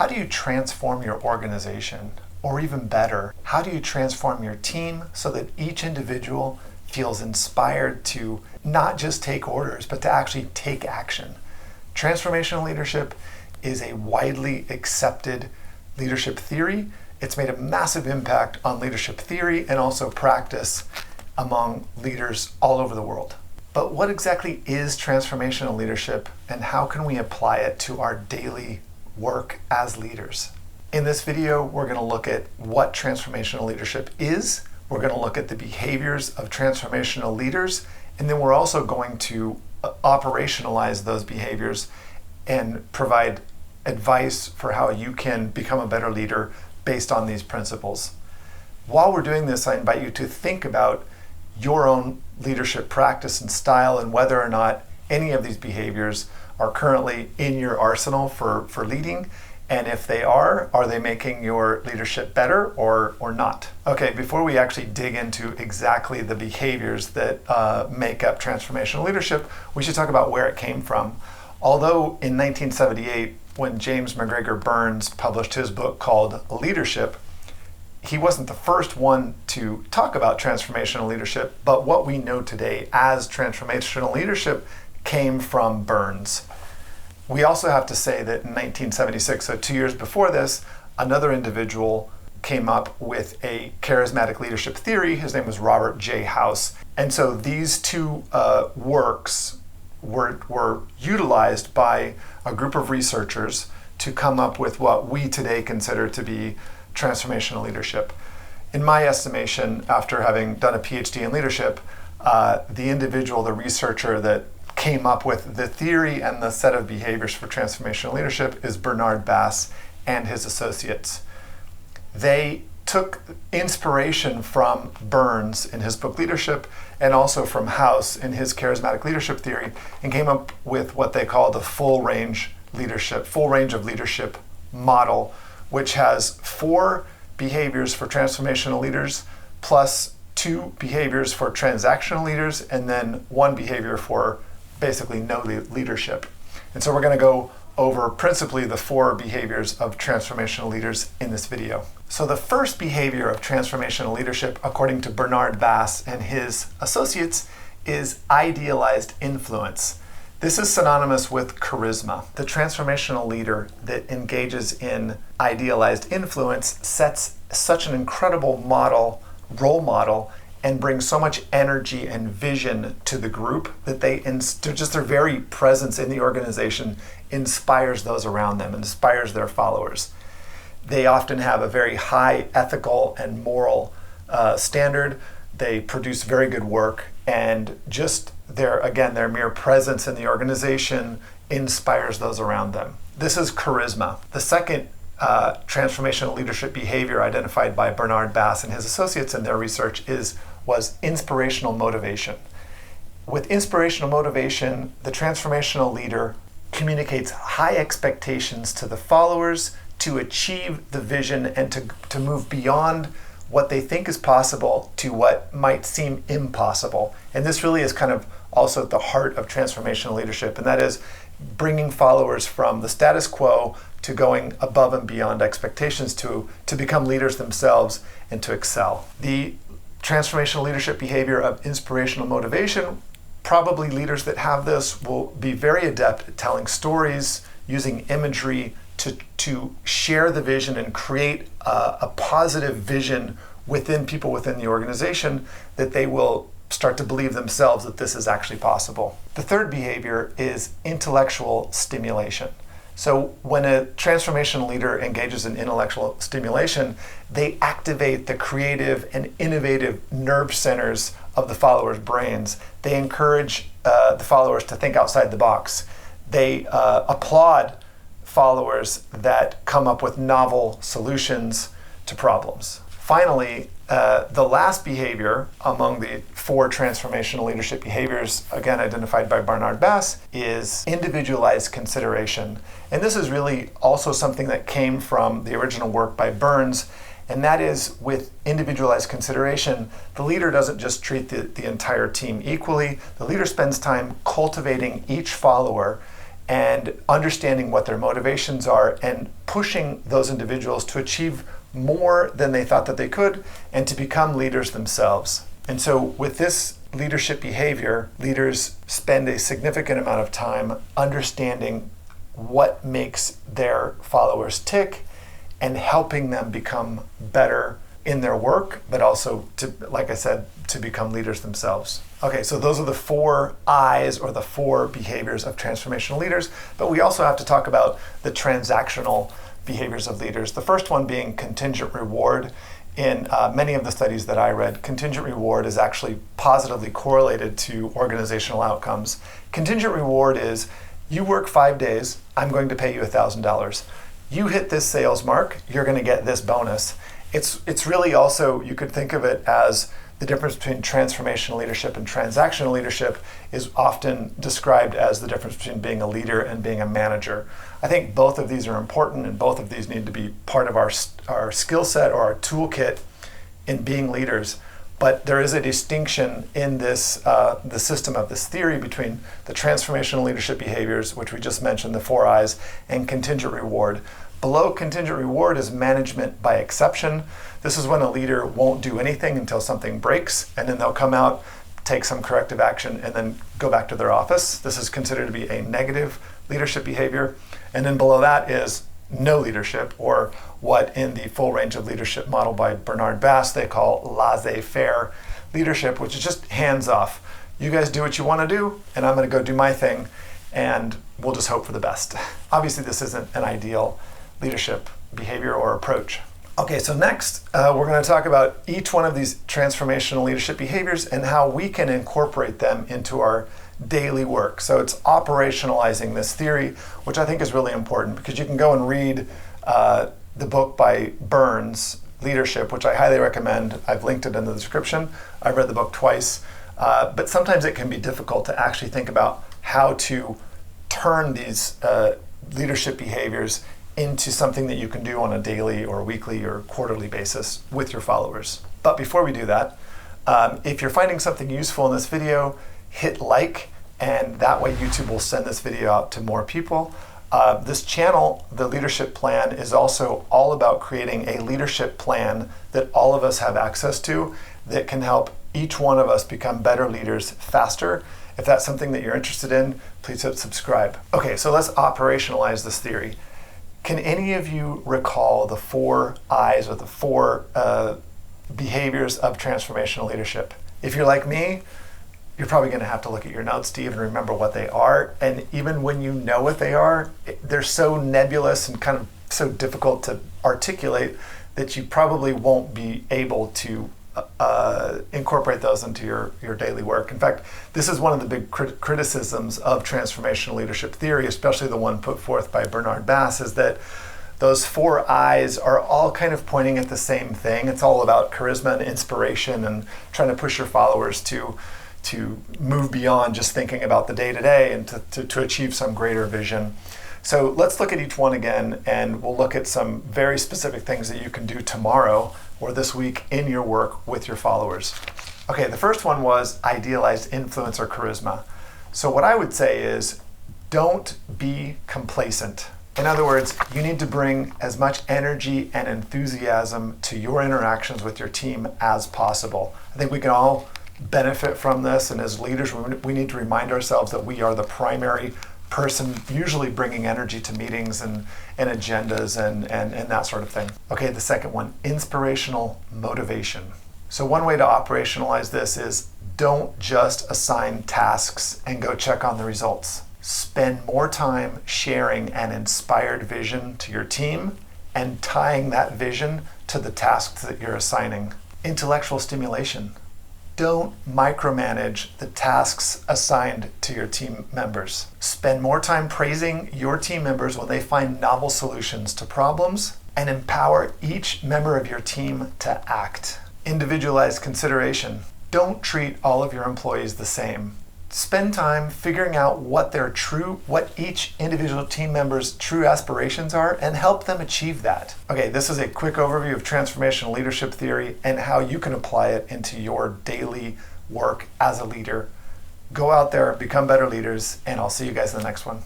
How do you transform your organization? Or even better, how do you transform your team so that each individual feels inspired to not just take orders, but to actually take action? Transformational leadership is a widely accepted leadership theory. It's made a massive impact on leadership theory and also practice among leaders all over the world. But what exactly is transformational leadership, and how can we apply it to our daily work as leaders? In this video, we're going to look at what transformational leadership is. We're going to look at the behaviors of transformational leaders, and then we're also going to operationalize those behaviors and provide advice for how you can become a better leader based on these principles. While we're doing this, I invite you to think about your own leadership practice and style and whether or not any of these behaviors are currently in your arsenal for leading. And if they are they making your leadership better or not? Okay, before we actually dig into exactly the behaviors that make up transformational leadership, we should talk about where it came from. Although in 1978, when James McGregor Burns published his book called Leadership, he wasn't the first one to talk about transformational leadership, but what we know today as transformational leadership came from Burns. We also have to say that in 1976, so 2 years before this, another individual came up with a charismatic leadership theory. His name was Robert J. House. And so these two works were utilized by a group of researchers to come up with what we today consider to be transformational leadership. In my estimation, after having done a PhD in leadership, the researcher that came up with the theory and the set of behaviors for transformational leadership is Bernard Bass and his associates. They took inspiration from Burns in his book Leadership and also from House in his charismatic leadership theory and came up with what they call the full range of leadership model, which has 4 behaviors for transformational leaders plus 2 behaviors for transactional leaders and then 1 behavior for basically no leadership. And so we're going to go over principally the 4 behaviors of transformational leaders in this video. So the first behavior of transformational leadership, according to Bernard Bass and his associates, is idealized influence. This is synonymous with charisma. The transformational leader that engages in idealized influence sets such an incredible role model, and brings so much energy and vision to the group that their very presence in the organization inspires those around them, inspires their followers. They often have a very high ethical and moral standard. They produce very good work, and just their mere presence in the organization inspires those around them. This is charisma. The second transformational leadership behavior identified by Bernard Bass and his associates in their research was inspirational motivation. With inspirational motivation, the transformational leader communicates high expectations to the followers to achieve the vision and to move beyond what they think is possible to what might seem impossible. And this really is kind of also at the heart of transformational leadership, and that is bringing followers from the status quo to going above and beyond expectations to become leaders themselves and to excel. The transformational leadership behavior of inspirational motivation, probably leaders that have this will be very adept at telling stories, using imagery to share the vision and create a positive vision within people within the organization that they will start to believe themselves that this is actually possible. The third behavior is intellectual stimulation. So when a transformational leader engages in intellectual stimulation, they activate the creative and innovative nerve centers of the followers' brains. They encourage the followers to think outside the box. They applaud followers that come up with novel solutions to problems. Finally, the last behavior among the 4 transformational leadership behaviors, again identified by Bernard Bass, is individualized consideration. And this is really also something that came from the original work by Burns, and that is with individualized consideration, the leader doesn't just treat the entire team equally. The leader spends time cultivating each follower and understanding what their motivations are and pushing those individuals to achieve more than they thought that they could and to become leaders themselves. And so with this leadership behavior, leaders spend a significant amount of time understanding what makes their followers tick and helping them become better in their work, but also to, like I said, to become leaders themselves. Okay, so those are the 4 I's or the 4 behaviors of transformational leaders, but we also have to talk about the transactional behaviors of leaders. The first one being contingent reward. In many of the studies that I read, contingent reward is actually positively correlated to organizational outcomes. Contingent reward is, you work 5 days, I'm going to pay you $1,000. You hit this sales mark, you're going to get this bonus. It's really also, you could think of it as the difference between transformational leadership and transactional leadership is often described as the difference between being a leader and being a manager. I think both of these are important, and both of these need to be part of our skill set or our toolkit in being leaders. But there is a distinction in this, the system of this theory between the transformational leadership behaviors, which we just mentioned, the 4 I's, and contingent reward. Below contingent reward is management by exception. This is when a leader won't do anything until something breaks, and then they'll come out, take some corrective action, and then go back to their office. This is considered to be a negative leadership behavior. And then below that is no leadership, or what in the full range of leadership model by Bernard Bass they call laissez-faire leadership, which is just hands off. You guys do what you want to do, and I'm going to go do my thing, and we'll just hope for the best. Obviously, this isn't an ideal leadership behavior or approach. Okay, so next we're going to talk about each one of these transformational leadership behaviors and how we can incorporate them into our daily work. So it's operationalizing this theory, which I think is really important, because you can go and read the book by Burns, Leadership, which I highly recommend. I've linked it in the description. I've read the book twice, but sometimes it can be difficult to actually think about how to turn these leadership behaviors into something that you can do on a daily or weekly or quarterly basis with your followers. But before we do that, if you're finding something useful in this video, hit like, and that way YouTube will send this video out to more people. This channel, The Leadership Plan, is also all about creating a leadership plan that all of us have access to that can help each one of us become better leaders faster. If that's something that you're interested in, please hit subscribe. Okay, so let's operationalize this theory. Can any of you recall the 4 I's or the 4 behaviors of transformational leadership? If you're like me, you're probably going to have to look at your notes to even remember what they are. And even when you know what they are, they're so nebulous and kind of so difficult to articulate that you probably won't be able to incorporate those into your daily work. In fact, this is one of the big criticisms of transformational leadership theory, especially the one put forth by Bernard Bass, is that those 4 I's are all kind of pointing at the same thing. It's all about charisma and inspiration and trying to push your followers to move beyond just thinking about the day-to-day and to achieve some greater vision. So let's look at each one again, and we'll look at some very specific things that you can do tomorrow or this week in your work with your followers. Okay, the first one was idealized influence or charisma. So what I would say is, don't be complacent. In other words, you need to bring as much energy and enthusiasm to your interactions with your team as possible. I think we can all benefit from this, and as leaders, we need to remind ourselves that we are the primary person usually bringing energy to meetings and agendas and that sort of thing. Okay, the second one, inspirational motivation. So one way to operationalize this is, don't just assign tasks and go check on the results. Spend more time sharing an inspired vision to your team and tying that vision to the tasks that you're assigning. Intellectual stimulation. Don't micromanage the tasks assigned to your team members. Spend more time praising your team members when they find novel solutions to problems, and empower each member of your team to act. Individualized consideration. Don't treat all of your employees the same. Spend time figuring out what each individual team member's true aspirations are, and help them achieve that. Okay, this is a quick overview of transformational leadership theory and how you can apply it into your daily work as a leader. Go out there, become better leaders, and I'll see you guys in the next one.